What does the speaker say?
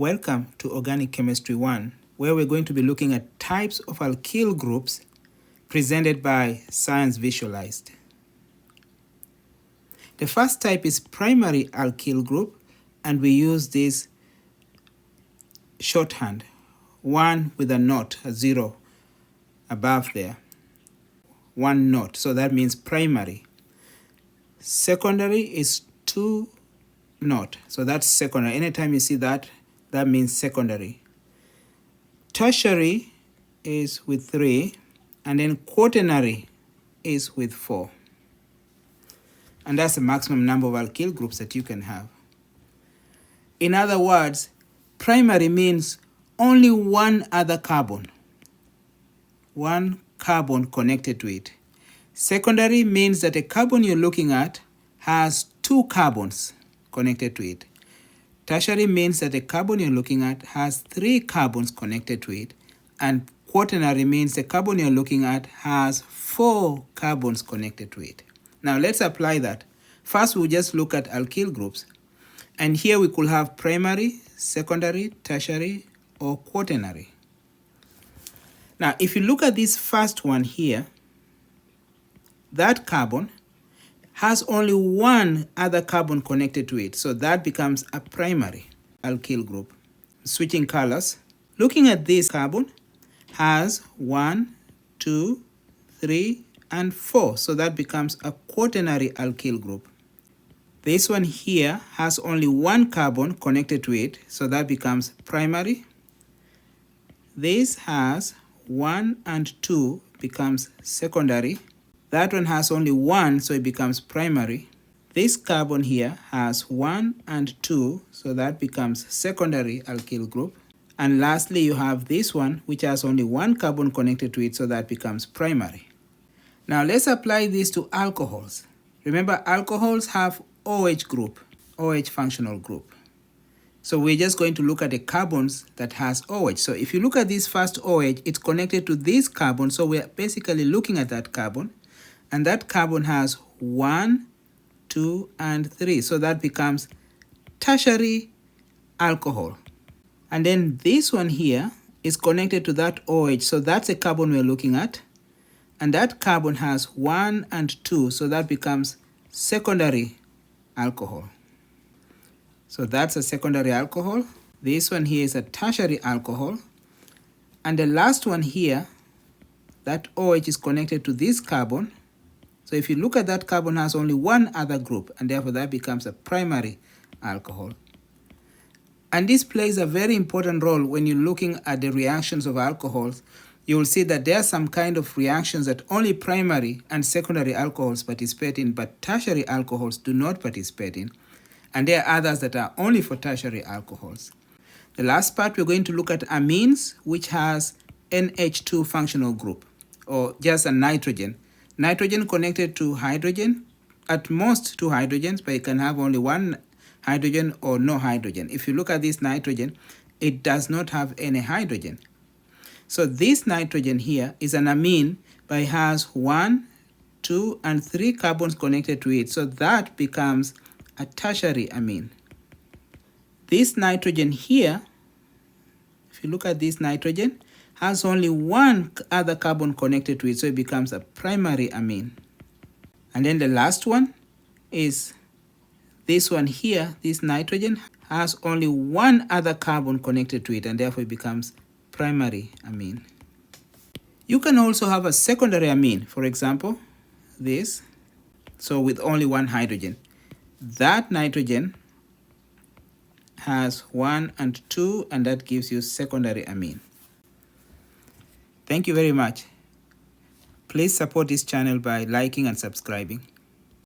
Welcome to Organic Chemistry 1, where we're going to be looking at types of alkyl groups presented by Science Visualized. The first type is primary alkyl group, and we use this shorthand, 1 with a naught, a 0 above there. 1 naught, so that means primary. Secondary is 2 naught, so that's secondary. Anytime you see that, that means secondary. Tertiary is with 3, and then quaternary is with 4. And that's the maximum number of alkyl groups that you can have. In other words, primary means only one other carbon. One carbon connected to it. Secondary means that the carbon you're looking at has 2 carbons connected to it. Tertiary means that the carbon you're looking at has 3 carbons connected to it. And quaternary means the carbon you're looking at has 4 carbons connected to it. Now let's apply that. First, we'll just look at alkyl groups. And here we could have primary, secondary, tertiary, or quaternary. Now, if you look at this first one here, that carbon has only one other carbon connected to it, so that becomes a primary alkyl group. Switching colors, looking at this carbon has 1, 2, 3, and 4, so that becomes a quaternary alkyl group. This one here has only one carbon connected to it, so that becomes primary. This has 1 and 2, becomes secondary. That one has only 1, so it becomes primary. This carbon here has 1 and 2, so that becomes secondary alkyl group. And lastly, you have this one, which has only 1 carbon connected to it, so that becomes primary. Now let's apply this to alcohols. Remember, alcohols have OH group, OH functional group. So we're just going to look at the carbons that has OH. So if you look at this first OH, it's connected to this carbon, so we're basically looking at that carbon. And that carbon has 1, 2, and 3. So that becomes tertiary alcohol. And then this one here is connected to that OH. So that's a carbon we're looking at. And that carbon has 1 and 2. So that becomes secondary alcohol. So that's a secondary alcohol. This one here is a tertiary alcohol. And the last one here, that OH is connected to this carbon. So if you look at that carbon has only one other group, and therefore that becomes a primary alcohol. And this plays a very important role when you're looking at the reactions of alcohols. You will see that there are some kind of reactions that only primary and secondary alcohols participate in, but tertiary alcohols do not participate in. And there are others that are only for tertiary alcohols. The last part, we're going to look at amines, which has NH2 functional group, or just a nitrogen. Nitrogen connected to hydrogen, at most 2 hydrogens, but it can have only 1 hydrogen or no hydrogen. If you look at this nitrogen, it does not have any hydrogen. So this nitrogen here is an amine, but it has 1, 2, and 3 carbons connected to it. So that becomes a tertiary amine. This nitrogen here, if you look at this nitrogen, has only 1 other carbon connected to it, so it becomes a primary amine. And then the last one is this one here. This nitrogen has only 1 other carbon connected to it, and therefore it becomes primary amine. You can also have a secondary amine, for example, this, so with only 1 hydrogen. That nitrogen has 1 and 2, and that gives you secondary amine. Thank you very much. Please support this channel by liking and subscribing.